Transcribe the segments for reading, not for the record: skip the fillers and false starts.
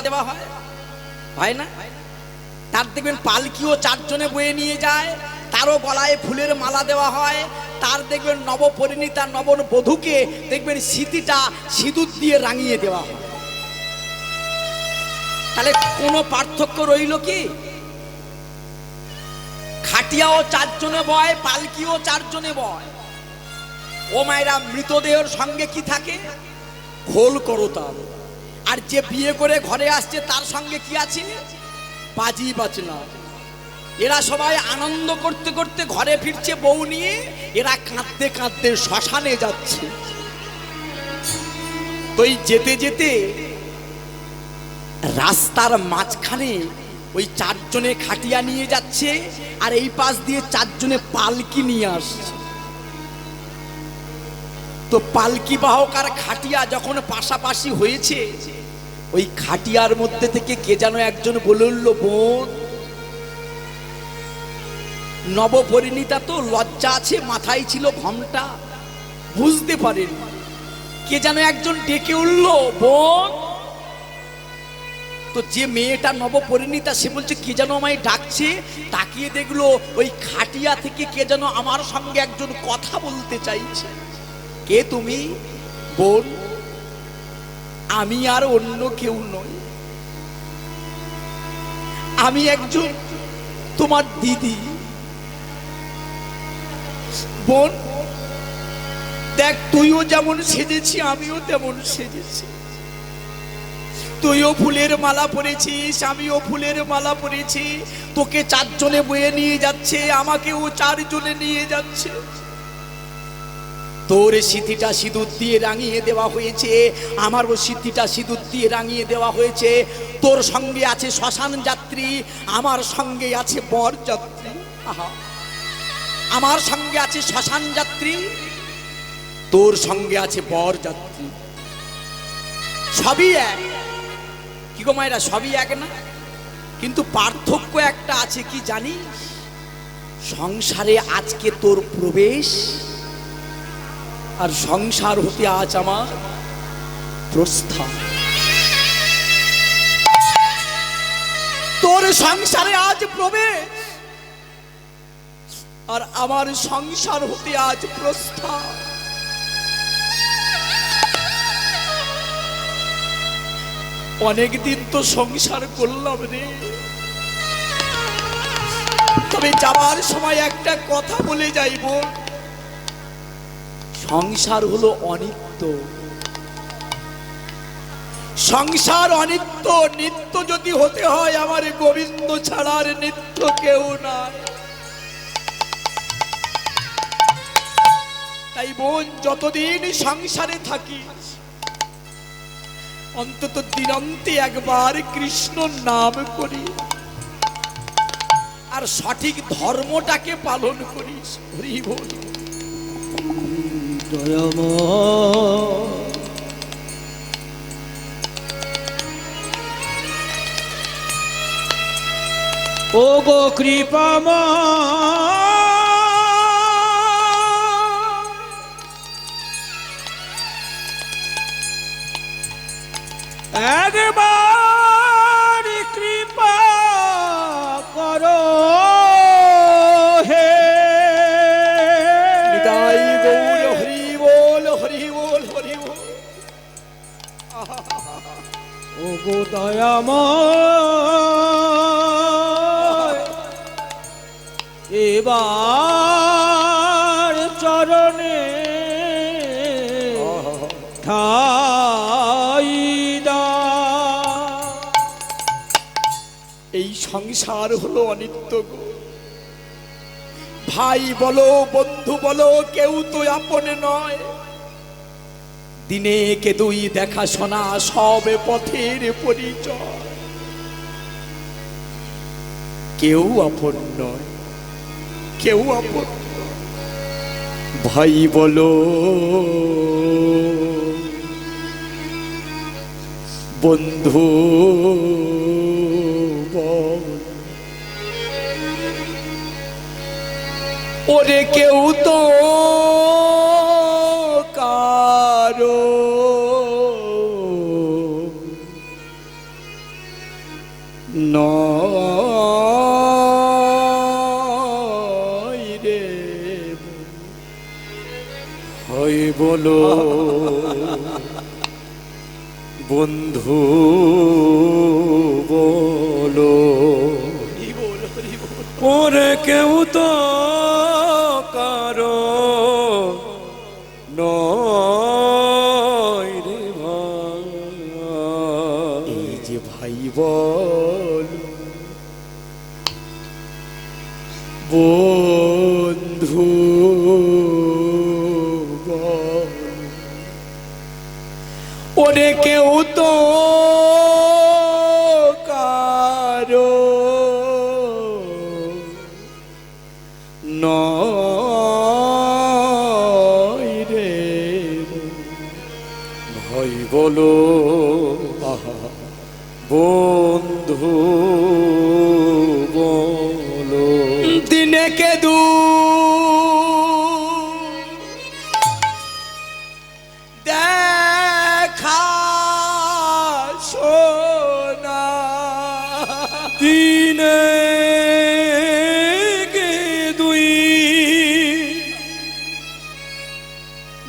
দেওয়া হয়? হয় না? তার দেখবেন পালকিও 4 জনে বয়ে নিয়ে যায়, তারও গলায় ফুলের মালা দেওয়া হয়। তার দেখবেন নবপরিণীতা নববধূকে দেখবেন সিঁথিটা সিঁদুর দিয়ে রাঙিয়ে দেওয়া হয়। তাহলে কোনো পার্থক্য রইল কি? খাটিয়াও 4 জনে বয়, পালকিও 4 জনে বয়। ও মায়েরা, মৃতদেহের সঙ্গে কি থাকে? খোল করতাল। আর যে বিয়ে করে ঘরে আসছে তার সঙ্গে কি আছে? বাজি বাজনা। এরা সবাই আনন্দ করতে করতে ঘরে ফিরছে বউ নিয়ে, এরা কাঁদতে কাঁদতে শ্মশানে যাচ্ছে। তো এই যেতে যেতে রাস্তার মাঝখানে ওই 4 জনে খাটিয়া নিয়ে যাচ্ছে, আর এই পাশ দিয়ে 4 জনে পালকি নিয়ে আসছে। তো পালকি বাহক আর খাটিয়া যখন পাশাপাশি হয়েছে, ওই খাটিয়ার মধ্যে থেকে কে যেন একজন বলে উঠল, বোন। নবপরিণীতা তো লজ্জা আছে, মাথায় ছিল ঘোমটা, বুঝতে পারেন। কে যেন একজন ডেকে উঠল, বোন। তো যে মেয়েটা নবপরিণীতা সে বলছে কে যেন আমায় ডাকছে। তাকিয়ে দেখলো ওই খাটিয়া থেকে কে যেন আমার সঙ্গে একজন কথা বলতে চাইছে। কে তুমি? বোন, আমি আর অন্য কেউ নই, আমি একজন তোমার দিদি। বোন দেখ, তুইও যেমন সেজেছি আমিও তেমন সেজেছি। তুইও ফুলের মালা পরেছিস, আমিও ফুলের মালা পরেছি। তোকে 4 জনে বয়ে নিয়ে যাচ্ছে, আমাকেও 4 জনে নিয়ে যাচ্ছে। তোর সিঁথিটা সিঁদুর দিয়ে রাঙিয়ে দেওয়া হয়েছে, আমারও সিঁথিটা সিঁদুর দিয়ে রাঙিয়ে দেওয়া হয়েছে। তোর সঙ্গে আছে শ্মশান যাত্রী, আমার সঙ্গে আছে বর যাত্রী। আমার সঙ্গে আছে শ্মশান যাত্রী, তোর সঙ্গে আছে বর যাত্রী। সবই এক। কি গো মায়েরা, সবই এক না? কিন্তু পার্থক্য একটা আছে, কি জানিস? সংসারে আজকে তোর প্রবেশ, আর সংসার হতে আজ আমার প্রস্থান। তোর সংসারে আজ প্রবেশ, আর আমার সংসার হতে আজ প্রস্থান। অনেকদিন তো সংসার করলাম রে, তবে যাবার সময় একটা কথা বলে যাইব। সংসার হলো অনিত্য। সংসার অনিত্য। নিত্য যদি হতে হয়, আমার গোবিন্দ ছাড়ার নিত্য কেউ নাই। তাই বোন, যতদিন সংসারে থাকি অন্তত দিনন্তে একবার কৃষ্ণ নাম করি, আর সঠিক ধর্মটাকে পালন করিস। হরি বল। ও গো কৃপাময়, একবার কৃপা করো হে। নিতাই গৌর হরি বল, হরি বল, হরি বল। ও গো দয়াময়, এবার চরণে ঠাই দাও। এই সংসার হলো অনিত্য গো। ভাই বলো, বন্ধু বলো, কেউ তো আপন নয়। দিনে কে দুই দেখাশোনা, সব পথের পরিচয়। কেউ আপন নয়, কেউ আপন নয়। ভাই বলো, বন্ধু বল, ওরে কেউ তো কারো নয় রে হয় বলো বন্ধু বলো ওরে কেউ তো কারো নয় রে ভাই এই যে ভাই বল বন্ধু বল ওরে কেউ তো কারো নয় রে ভাই বলো বন্ধু বলো দিনে কে দু দেখা শোনা দিনে কে দুই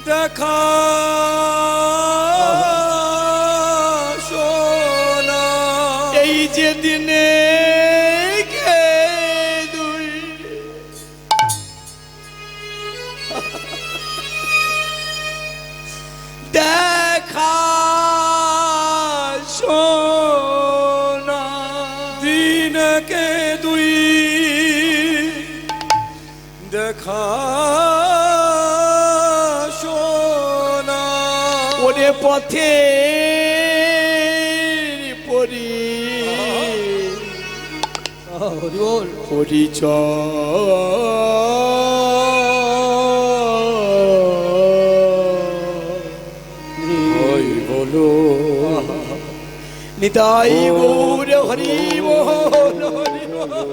দেখা শোনা এই যে দিনে কে দুই দেখা শোনা দিনকে দুই দেখা শোনা ওরে পথে পরি পরিচয় বলো নিতাই গৌর হরি বল হরি বল।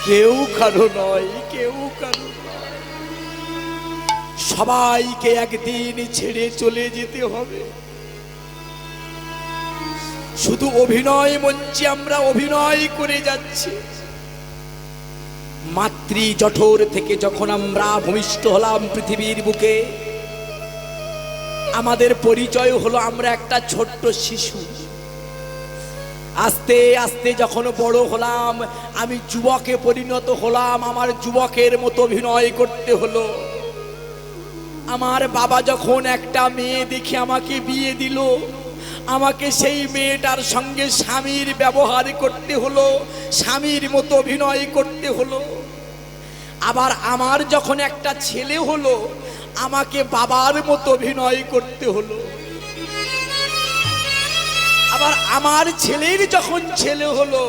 কেউ কারো নয় কেউ কারো নয় সবাইকে একদিন ছেড়ে চলে যেতে হবে শুধু অভিনয় মঞ্চে আমরা অভিনয় করে যাচ্ছি মাতৃ জঠর থেকে যখন আমরা ভূমিষ্ঠ হলাম পৃথিবীর বুকে আমাদের পরিচয় হলো আমরা একটা ছোট্ট শিশু আস্তে আস্তে যখন বড় হলাম আমি যুবকে পরিণত হলাম আমার যুবকের মতো অভিনয় করতে হলো আমার বাবা যখন একটা মেয়ে দেখে আমাকে বিয়ে দিল আমাকে সেই মেয়েটার সঙ্গে স্বামীর ব্যবহার করতে হলো স্বামীর মতো অভিনয় করতে হলো আবার আমার যখন একটা ছেলে হলো আমাকে বাবার মতো অভিনয় করতে হলো আবার আমার ছেলের যখন ছেলে হলো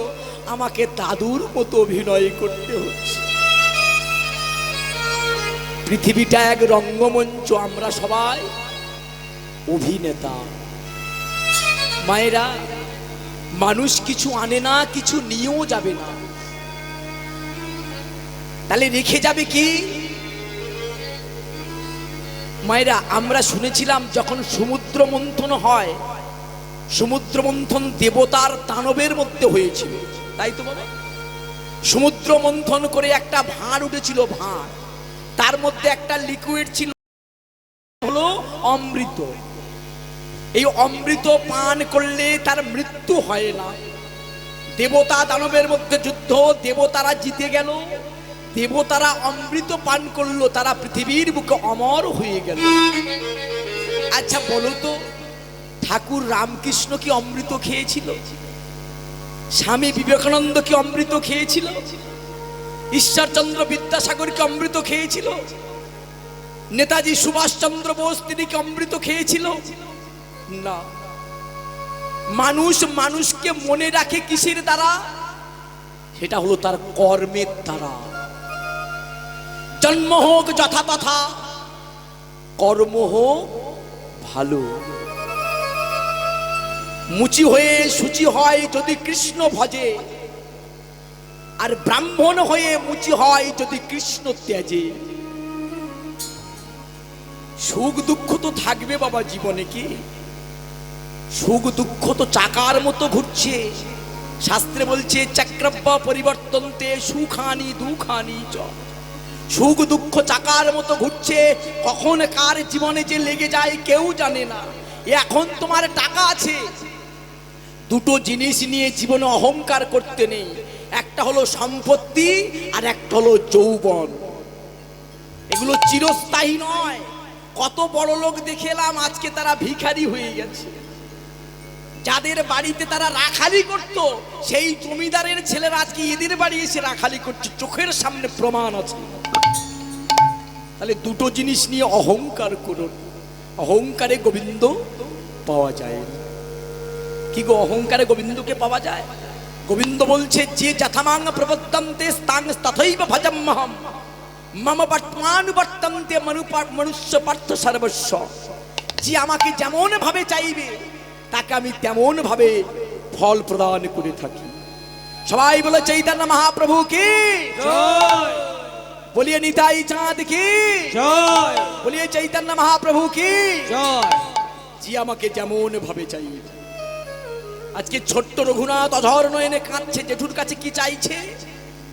আমাকে দাদুর মতো অভিনয় করতে হচ্ছে পৃথিবীটা এক রঙ্গমঞ্চ আমরা সবাই অভিনেতা মায়েরা মানুষ কিছু আনে না কিছু নিয়েও যাবে না তাহলে রেখে যাবে কি মায়েরা আমরা শুনেছিলাম যখন সমুদ্র মন্থন হয় সমুদ্র মন্থন দেবতার দানবের মধ্যে হয়েছিল তাই তো বাবা সমুদ্র মন্থন করে একটা ভাঁড় উঠেছিল ভাঁড় তার মধ্যে একটা লিকুইড ছিল হলো অমৃত এই অমৃত পান করলে তার মৃত্যু হয় না দেবতা দানবের মধ্যে যুদ্ধ দেবতারা জিতে গেল দেবতারা অমৃত পান করলো তারা পৃথিবীর বুকে অমর হয়ে গেল আচ্ছা বলো তো ঠাকুর রামকৃষ্ণ কি অমৃত খেয়েছিল স্বামী বিবেকানন্দ কি অমৃত খেয়েছিল ঈশ্বরচন্দ্র বিদ্যাসাগর কি অমৃত খেয়েছিল নেতাজি সুভাষচন্দ্র বোস তিনি কি অমৃত খেয়েছিল না মানুষ মানুষকে মনে রাখে কিসের দ্বারা সেটা হলো তার কর্মের দ্বারা জন্ম হোক যথাতথা কর্ম হোক ভালো মুচি হয়ে শুচি হয় যদি কৃষ্ণ ভজে আর ব্রাহ্মণ হয়ে মুচি হয় যদি কৃষ্ণ ত্যাজে সুখ দুঃখ তো থাকবে বাবা জীবনে, কি সুখ দুঃখ তো চাকার মতো ঘুরছে। শাস্ত্রে বলছে চক্রব্য পরিবর্তন্তে সুখানি দুঃখানি চ। সুখ দুঃখ চাকার মতো ঘুরছে, কখন কার জীবনে যে লেগে যায় কেউ জানে না। এখন তোমার টাকা আছে, দুটো জিনিস নিয়ে জীবনে অহংকার করতে নেই। একটা হলো সম্পত্তি আর একটা হলো যৌবন। এগুলো চিরস্থায়ী নয়। কত বড় লোক দেখে এলাম আজকে তারা ভিখারি হয়ে গেছে। যাদের বাড়িতে তারা রাখালি করত, সেই জমিদারের ছেলেরা আজকে এদের বাড়ি এসে রাখালি করছে, চোখের সামনে প্রমাণ আছে। তাহলে দুটো জিনিস নিয়ে অহংকার করুন। অহংকারে গোবিন্দ পাওয়া যায় না। কি গো, অহংকারে গোবিন্দকে পাওয়া যায়? গোবিন্দ বলছে যে যথামাং প্রবর্তন্তে স্তাং তথৈব ভজম্যহম মম বর্তমানুবর্তন্তে মনুষ্য পার্থ সর্বস্ব। যে আমাকে যেমন ভাবে চাইবে তাকে আমি তেমন ভাবে ফল প্রদান করে থাকি। সবাই বলে চৈতন্য মহাপ্রভু কি জয়, বলিয়ে নিতাই চাঁদ কি জয়, বলিয়ে চৈতন্য মহাপ্রভু কি জয়। যে আমাকে যেমন ভাবে চাইবে। আজকে ছোট্ট রঘুনাথ অঝর নয়নে কাঁদছে। জেঠুর কাছে কি চাইছে?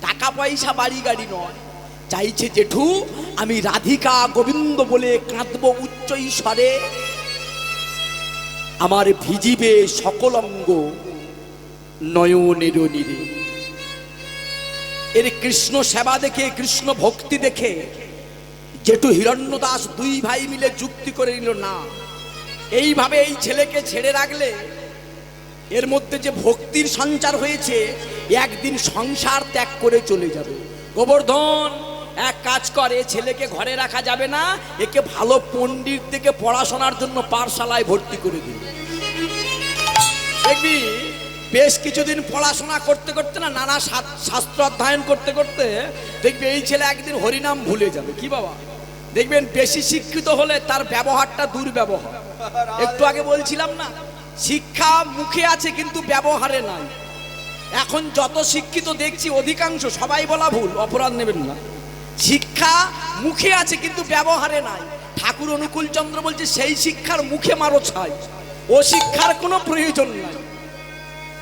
টাকা পয়সা বাড়ি গাড়ি নয়, চাইছে জেঠু আমি রাধিকা গোবিন্দ বলে কাঁদবো উচ্চ স্বরে, আমার ভিজিবে সকল অঙ্গ নয়নের নীরে। এর কৃষ্ণ সেবা দেখে, কৃষ্ণ ভক্তি দেখে জেঠু হিরণ্য দাস দুই ভাই মিলে যুক্তি করে নিল, না এইভাবে এই ছেলেকে ছেড়ে রাখলে এর মধ্যে যে ভক্তির সঞ্চার হয়েছে একদিন সংসার ত্যাগ করে চলে যাবে। গোবর্ধন এক কাজ করে, ছেলেকে ঘরে রাখা যাবে না, একে ভালো পণ্ডিত থেকে পড়াশোনার জন্য পাঠশালায় ভর্তি করে দিল। দেখবি বেশ কিছুদিন পড়াশোনা করতে করতে না, নানা শাস্ত্র অধ্যয়ন করতে করতে দেখবি এই ছেলে একদিন হরিনাম ভুলে যাবে। কি বাবা, দেখবেন বেশি শিক্ষিত হলে তার ব্যবহারটা দুর্ব্যবহার। একটু আগে বলছিলাম না, শিক্ষা মুখে আছে কিন্তু ব্যবহারে নাই। এখন যত শিক্ষিত দেখছি অধিকাংশ, সবাই বলা ভুল, অপরাধ নেবেন না, শিক্ষা মুখে আছে কিন্তু ব্যবহারে নাই। ঠাকুর অনুকূল চন্দ্র বলছে সেই শিক্ষার মুখে মারো ছাই, ও শিক্ষার কোনো প্রয়োজন নাই।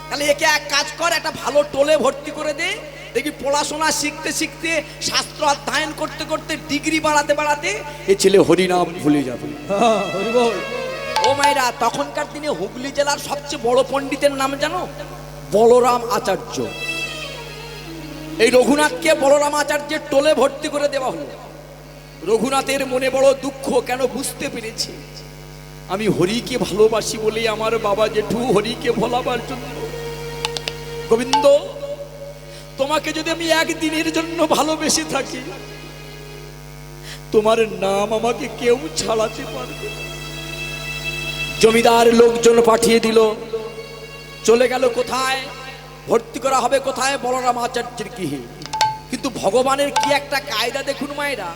তাহলে একে এক কাজ কর, একটা ভালো টোলে ভর্তি করে দে, দেখি পড়াশোনা শিখতে শিখতে শাস্ত্র অধ্যয়ন করতে করতে ডিগ্রি বাড়াতে বাড়াতে এ ছেলে হরিনাম ভুলে যাবে। হরি বল। ও মায়েরা, তখনকার দিনে হুগলি জেলার সবচেয়ে বড় পণ্ডিতের নাম জানো? বলরাম আচার্য। এই রঘুনাথকে বলরাম আচার্যের টোলে ভর্তি করে দেওয়া হলো। রঘুনাথের মনে বড় দুঃখ, কেন বুঝতে পেরেছে আমি হরিকে ভালোবাসি বলেই আমার বাবা জেঠু হরিকে ভোলাবার জন্য। গোবিন্দ, তোমাকে যদি আমি একদিনের জন্য ভালোবেসে থাকি, তোমার নাম আমাকে কেউ ছাড়াতে পারবে না। জমিদার লোকজন পাঠিয়ে দিল, চলে গেল কোথায়? ভর্তি করা হবে কোথায়? বলরাম আচার্যের গৃহে। কিন্তু ভগবানের কি একটা কায়দা দেখুন মায়েরা।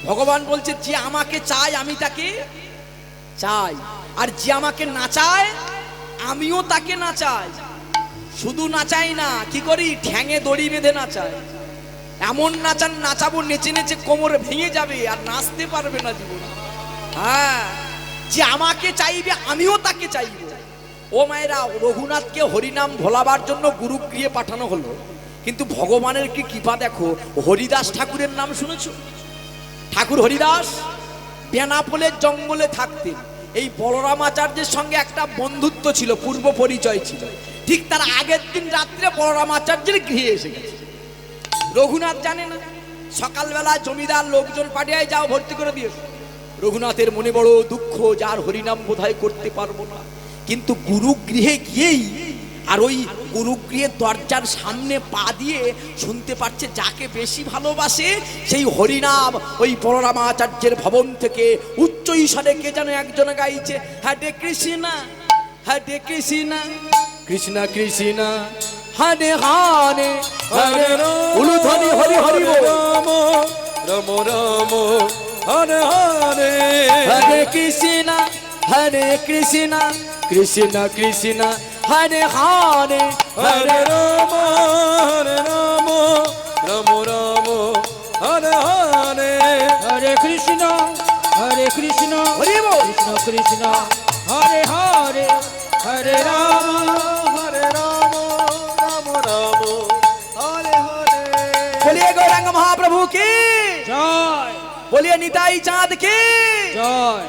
ভগবান বলছে যে আমাকে চায় আমি তাকে চাই, আর যে আমাকে না চায় আমিও তাকে না চাই। শুধু নাচাই না, কি করি? ঠ্যাঙে দড়ি বেঁধে নাচাই। এমন নাচাবো নেচে নেচে কোমর ভেঙে যাবে আর নাচতে পারবে না জীবনে। হ্যাঁ, যে আমাকে চাইবে আমিও তাকে চাইব। ও মায়েরা, রঘুনাথকে হরিনাম ভোলাবার জন্য গুরুগৃহে পাঠানো হলো। কিন্তু ভগবানের কি কৃপা দেখো, হরিদাস ঠাকুরের নাম শুনেছো? ঠাকুর হরিদাস বেনাপোলের জঙ্গলে থাকতেন। এই বলরাম আচার্যের সঙ্গে একটা বন্ধুত্ব ছিল, পূর্ব পরিচয় ছিল। ঠিক তার আগের দিন রাত্রে বলরাম আচার্যের গৃহে এসে গেছে। রঘুনাথ জানে না। সকালবেলা জমিদার লোকজন পাঠিয়ে যাও ভর্তি করে দিয়েছে। রঘুনাথের মনে বড় দুঃখ, যার হরিনাম বোধহয় করতে পারবো না। কিন্তু গুরুগৃহে গিয়েই আর ওই গুরুগৃহের দরজার সামনে পা দিয়ে শুনতে পাচ্ছে যাকে বেশি ভালোবাসে সেই হরিনাম ওই বলরাম আচার্যের ভবন থেকে উচ্চ স্বরে কে যেন একজন গাইছে, হরে কৃষ্ণা হরে কৃষ্ণা কৃষ্ণ কৃষ্ণ হরে হরে হরে উলুধ্বনি হরি হরি রাম রাম রাম হরে হরে হরে কৃষ্ণ কৃষ্ণ কৃষ্ণ হরে হরে হরে রাম রাম রাম রাম হরে হরে হরে কৃষ্ণ কৃষ্ণ হরি বল। কৃষ্ণ কৃষ্ণ হরে হরে হরে রাম হরে রাম রাম রাম হরে হরে। বলিয়ে গৌরাঙ্গ মহাপ্রভু কি, জয় বলিয়ে নিতাই চাঁদ কি। জয়।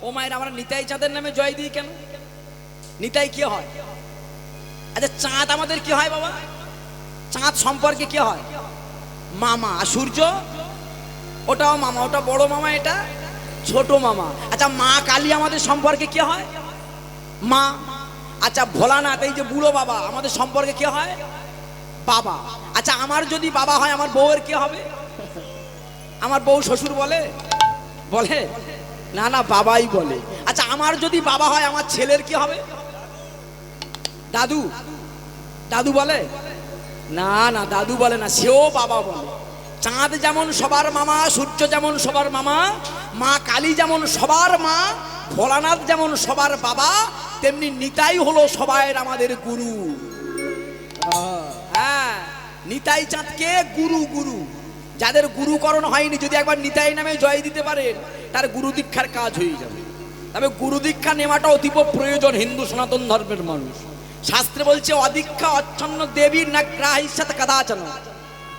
ও মায়ের, আমরা নিতাই চাঁদের নামে জয় দিই কেন? নিতাই কি হয়? আচ্ছা, চাঁদ আমাদের কি হয় বাবা? চাঁদ সম্পর্কে কি হয়? মামা। আর সূর্য? ওটাও মামা, ওটা বড় মামা, এটা ছোট মামা। আচ্ছা, মা কালী আমাদের সম্পর্কে কি হয়? মা। আচ্ছা, ভোলানাথ, এই যে বুড়ো বাবা, আমাদের সম্পর্কে কি হয়? বাবা। আচ্ছা, আমার যদি বাবা হয়, আমার বউয়ের কি হবে? আমার বউ শ্বশুর বলে? বলে না, না, বাবাই বলে। আচ্ছা, আমার যদি বাবা হয়, আমার ছেলের কি হবে? দাদু। দাদু বলে না, না, দাদু বলে না, সেও বাবা বলে। চাঁদ যেমন সবার মামা, সূর্য যেমন সবার মামা, মা কালী যেমন সবার মা, ভোলানাথ যেমন সবার বাবা, তেমনি নিতাই হলো সবাইয়ের আমাদের গুরু। হ্যাঁ, নিতাই চাঁদকে গুরু। গুরু যাদের গুরুকরণ হয়নি, যদি একবার নিতাই নামে জয় দিতে পারেন, তার গুরু দীক্ষার কাজ হয়ে যাবে। তবে গুরু দীক্ষা নেওয়াটা অতীব প্রয়োজন হিন্দু সনাতন ধর্মের মানুষ। শাস্ত্রে বলছে, অদীক্ষা অচ্ছন্ন দেবীর না গ্রাহিষ্যাৎ কদাচন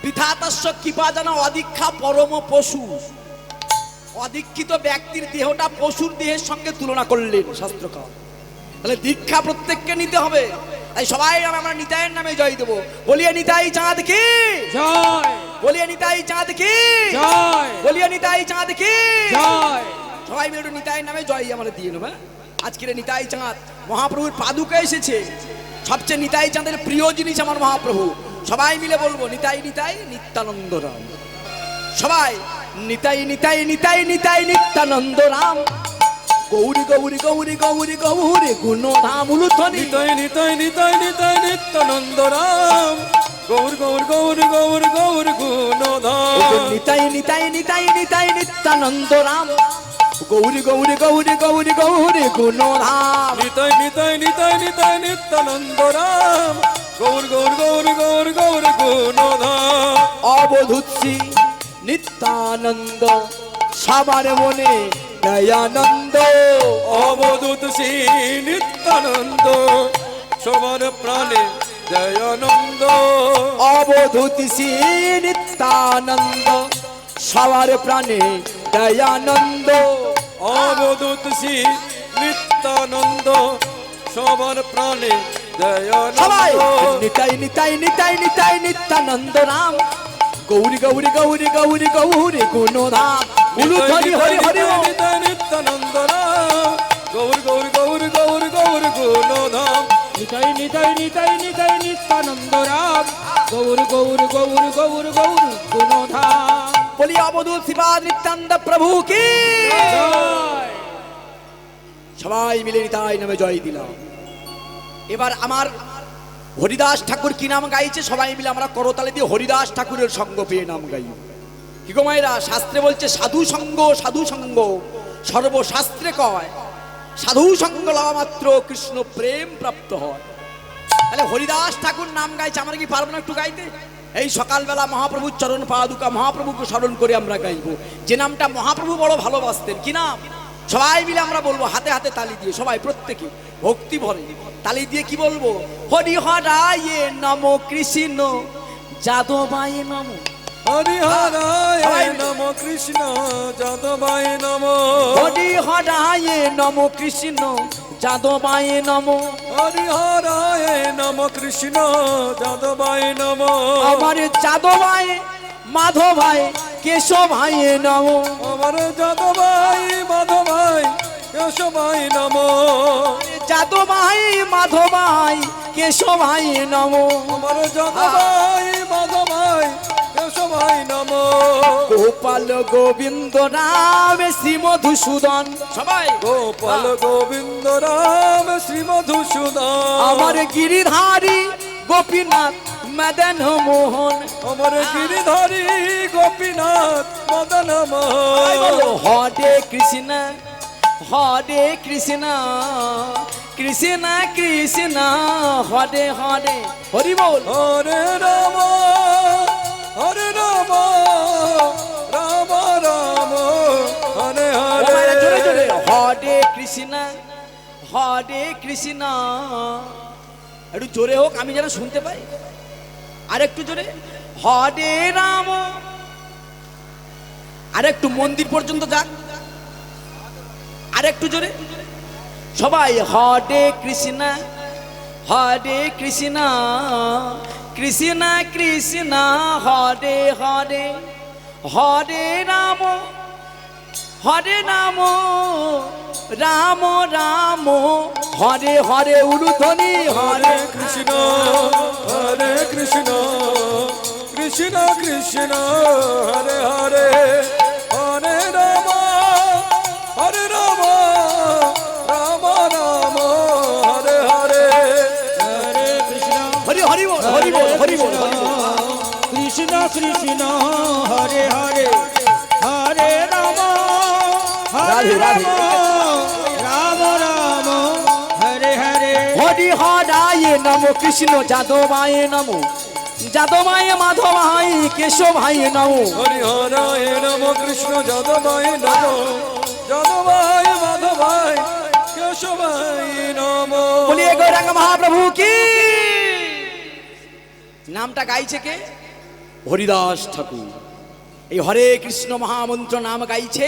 বিধাতস্য কৃপাজন অদীক্ষা পরম পশু। অদীক্ষিত ব্যক্তির দেহটা পশুর দেহের সঙ্গে তুলনা করলেন শাস্ত্রকার। তাহলে দীক্ষা প্রত্যেককে নিতে হবে। তাই সবাই আমরা নিতাইয়ের নামে জয় দেবো। বলিয়ে নিতাই চাঁদ কি জয় বলিয়ে নিতাই চাঁদ কি জয় বলিয়ে নিতাই চাঁদ কি জয়। সবাই মিলে একটু নিতাইয়ের নামে জয় আমরা দিয়ে নেব। আজকের নিতাই চাঁদ মহাপ্রভুর পাদুকা এসেছে। সবচেয়ে নিতাই চাঁদের প্রিয় জিনিস আমার মহাপ্রভু। সবাই মিলে বলবো, নিতাই নিতাই নিত্যানন্দ রাম। সবাই নিতাই নিতাই নিতাই নিতাই নিত্যানন্দ রাম। গৌরী গৌরী গৌরী গৌরী গৌরী গুণধাম উলুধ্বনি। নিতাই নিতাই নিতাই নিতাই নিত্যানন্দ রাম গৌর গৌর গৌর গৌর গৌর গুণধাম। নিতাই নিতাই নিতাই নিতাই নিত্যানন্দ রাম। গৌরী গৌরী গৌরী গৌরী গৌরী গুণধাম। নিতাই নিতাই নিতাই নিতাই নিত্যানন্দ রাম গৌর গৌর গৌর গৌর গৌর গুণধাম। অবধূত শ্রী নিত্যানন্দ সবার মনে দয়ানন্দ। অবধূত শ্রী নিত্যানন্দ সবার প্রাণে দয়ানন্দ। অবধূত শ্রী নিত্যানন্দ সবার প্রাণে দয়ানন্দ। অবধূত শ্রী নিত্যানন্দ সবার প্রাণে সবাই দয়ানন্দ। নিতাই নিতাই নিতাই নিতাই নিত্যানন্দ রাম। গৌরী গৌরী গৌরী গৌরী গৌরী গুণধাম উলুধ্বনি হরি হরি বল। নিতাই নিত্যানন্দ রাম গৌর গৌর গৌর গৌর গৌর গুণধাম। নিতাই নিতাই নিতাই নিতাই নিত্যানন্দ রাম গৌর গৌর গৌর গৌর গৌর গুণধাম। বলি অবধূত শিবাদ নিত্যানন্দ প্রভু কি। জয় সবাই মিলে নিতাই নামে জয় দিলাম। এবার আমার হরিদাস ঠাকুর কি নাম গাইছে, সবাই মিলে আমরা করতালি দিয়ে হরিদাস ঠাকুরের সঙ্গ পেয়ে নাম গাই। কি গো মায়েরা, শাস্ত্রে বলছে সাধু সঙ্গ সর্বশাস্ত্রে কয়, সাধু সঙ্গ লওয়া মাত্র কৃষ্ণ প্রেম প্রাপ্ত হয়। তাহলে হরিদাস ঠাকুর নাম গাইছে, আমরা কি পারবো না একটু গাইতে? এই সকালবেলা মহাপ্রভুর চরণ পাদুকা মহাপ্রভুকে স্মরণ করে আমরা গাইবো যে নামটা মহাপ্রভু বড় ভালোবাসতেন। কি নাম? সবাই মিলে আমরা বলবো, হাতে হাতে তালি দিয়ে, সবাই প্রত্যেকে ভক্তি ভরে তালি দিয়ে কি বলবো? হরি হরায়ে নম কৃষ্ণ যাদবায় নম। হরিহরায় নম কৃষ্ণ যাদবায় নম। হরি হরায়ে নম কৃষ্ণ যাদবায় নম। হরিহরায় নম কৃষ্ণ যাদবায় নম। আমার যাদবায় মাধবায় কেশবায় নম। আমার যাদবাই মাধবাই কেশবাই নম। যাদবায় মাধবায় কেশবায় নম। আমার যাদবাই মাধবাই কেশবাই নম। গোপাল গোবিন্দ রাম শ্রী মধুসূদন। সবাই গোপাল গোবিন্দ রাম শ্রী মধুসূদন। আমার গিরিধারী গোপীনাথ মদন মোহন। আমার গিরিধারী গোপীনাথ মদন মোহন। হরে কৃষ্ণ হরে কৃষ্ণ কৃষ্ণ কৃষ্ণ হরে হরে হরি বল। হরে রাম রাম রাম হরে হরে। কৃষ্ণ হরে কৃষ্ণ। একটু জোরে হোক, আমি যেন শুনতে পাই। আর একটু জোরে, হরে রাম। আর একটু মন্দির পর্যন্ত যাক, আর একটু জোরে সবাই, হরে কৃষ্ণ হরে কৃষ্ণ কৃষ্ণ কৃষ্ণ হরে হরে, হরে রাম রাম রাম হরে হরে। উলুধ্বনি হরে কৃষ্ণ হরে কৃষ্ণ কৃষ্ণ কৃষ্ণ হরে হরে, হরে রাম রাম রাম হরে হরে। হরে কৃষ্ণ হরি হরি বল, হরি বল, হরি বল, হরি বল। কৃষ্ণ কৃষ্ণ হরে হরে, হরে রাম হরে রাধে, রাম রাধে। রাম রাম হরে হরে। হরি হরায় নমো কৃষ্ণ যাদবায় নমো, যাদবায় মাধবায় কেশবায় নমো। হরি হরায় নম কৃষ্ণ যাদবায় নম, যাদবায় মাধবায় কেশবায় নম। বলিয়ে গৌরাঙ্গ মহাপ্রভু কি। নামটা গাইছে কে? হরিদাস ঠাকুর। এই হরে কৃষ্ণ মহামন্ত্র নাম গাইছে।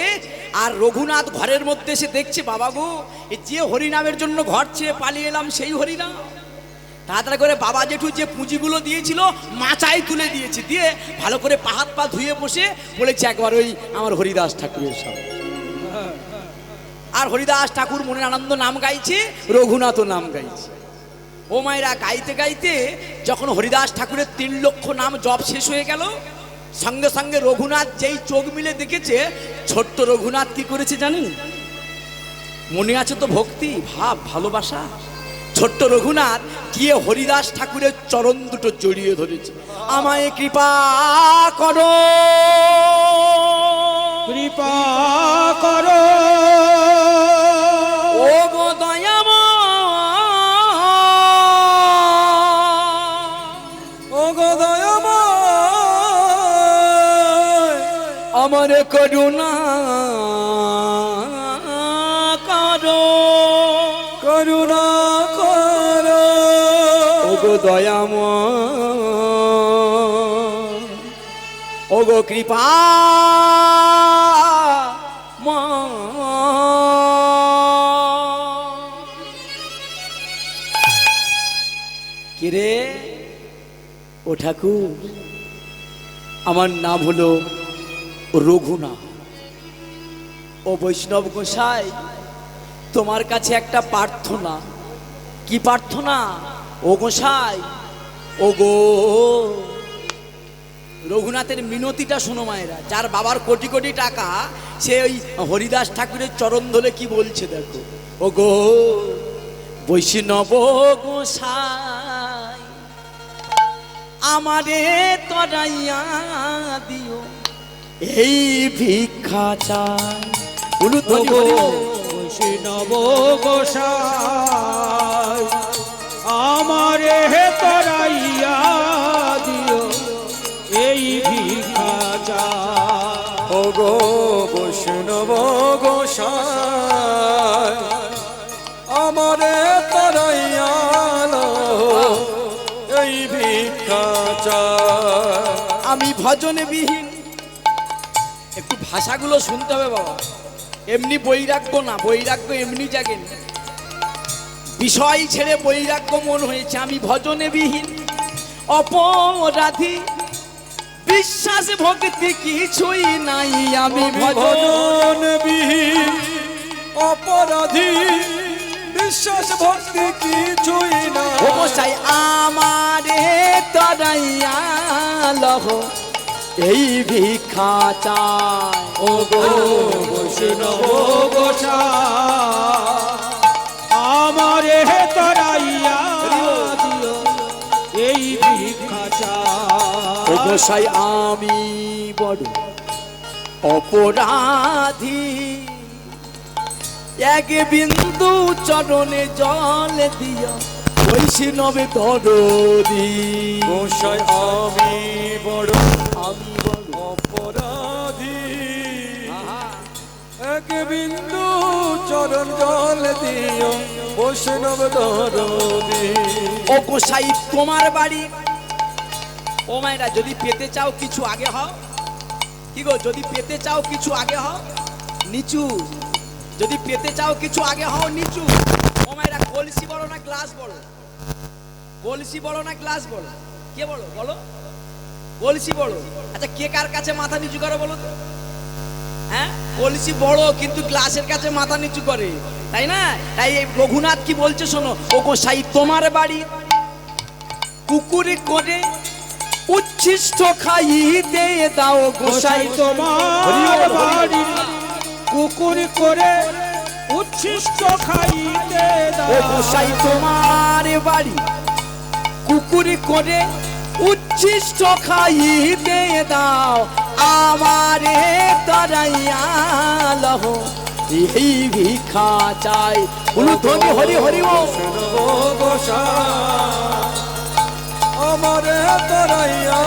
আর রঘুনাথ ঘরের মধ্যে এসে দেখছে, বাবা গো, এই যে হরিনামের জন্য ঘর ছেড়ে পালিয়ে এলাম সেই হরিনাম। তাড়াতাড়ি করে বাবা জেঠু যে পুঁজিগুলো দিয়েছিল মাচায় তুলে দিয়েছে, দিয়ে ভালো করে পা হাত পা ধুয়ে বসে বলেছে একবার ওই আমার হরিদাস ঠাকুরের সামনে। আর হরিদাস ঠাকুর মনের আনন্দ নাম গাইছে, রঘুনাথ নাম গাইছে। ও মায়েরা, গাইতে গাইতে যখন হরিদাস ঠাকুরের 3 লক্ষ নাম জপ শেষ হয়ে গেল, সঙ্গে সঙ্গে রঘুনাথ যেই চোখ মিলে দেখেছে, ছোট্ট রঘুনাথ কি করেছে জানেন? মনে আছে তো ভক্তি ভাব ভালোবাসা। ছোট্ট রঘুনাথ গিয়ে হরিদাস ঠাকুরের চরণ দুটো জড়িয়ে ধরেছে। আমায় কৃপা করো, কৃপা করো ও গো দয়াময়, ও গো দয়াময়, আমার করুণা করো, করুণা করো। ও গো দয়াময়, ও গো কৃপা কিরে ও ঠাকুর, আমার নাম হলো রঘুনাথ। ও বৈষ্ণব গোসাই, তোমার কাছে একটা প্রার্থনা। কি প্রার্থনা? ও গোসাই, ও গো। রঘুনাথের মিনতিটা শোনো মায়েরা। যার বাবার কোটি কোটি টাকা, সে ওই হরিদাস ঠাকুরের চরণ ধরে কি বলছে দেখো। ও গো বৈষ্ণব গোসাই, আমারে তরাইয়া দিও এই ভিক্ষা চাই। উলুধ্বনি হরি বল। বৈষ্ণব গোসাই, আমারে তরাইয়া দিও এই ভিক্ষা চাই। ও গো বৈষ্ণব গোসাই, আমারে তারাইয়া এই ভিক্ষা চাই। আমি ভজনবিহীন, একটু ভাষাগুলো শুনতে হবে বাবা। এমনি বৈরাগ্য না, বৈরাগ্য এমনি জাগেন, বিষয় ছেড়ে বৈরাগ্য মন হয়েছে। আমি ভজনে বিহীন, অপরাধী, বিশ্বাস ভক্তি কিছুই নাই। আমি ভজন বিহীন, অপরাধী, বিশ্বাস ভক্তি কিছুই না। অবশ্যই আমারে তরাইয়া লহ এই ভিক্ষা চাই। ও গো বৈষ্ণব গোসাই, আমারে তরাইয়া দিও এই ভিক্ষা চাই। ও গোসাই আমি বড় অপরাধী, এক বিন্দু চরণে জল দিয়া বৈষ্ণবে দরদি। গোসাই আমি বড় আমি বড় অপরাধী, আহা। এক বিন্দু চরণ জল দিও বৈষ্ণব দরদি। ও গোসাই তোমার বাড়ি, ও মায়েরা যদি পেতে চাও কিছু আগে হও, কি গো যদি পেতে চাও কিছু আগে হও নিচু, যদি পেতে চাও কিছু আগে হও নিচু। ও মায়েরা কলসি বলো না গ্লাস বলো, কলসি বলো না গ্লাস বলো, কে বলো বলো, কলসি বলো। আচ্ছা কে কার কাছে মাথা নিচু করো বলো তো? হ্যাঁ, কলসি বড় কিন্তু গ্লাসের কাছে মাথা নিচু করে, তাই না? তাই এই রঘুনাথ কি বলছে শোনো, ও গোসাই তোমার বাড়ি কুকুরে করে উচ্ছিষ্ট খাইতে দাও গোসাই তোমার বাড়ি কুকুর করে উচ্ছিষ্ট খাইতে দাও। ও গোসাই তোমার বাড়ি কুকুর করে উচ্ছিষ্ট খাইতে দাও আমারে তরাইয়া লহ এই ভিক্ষা চাই। বলু ধ্বনি হরি হরি বল। বৈষ্ণব গোসাই আমারে তরাইয়া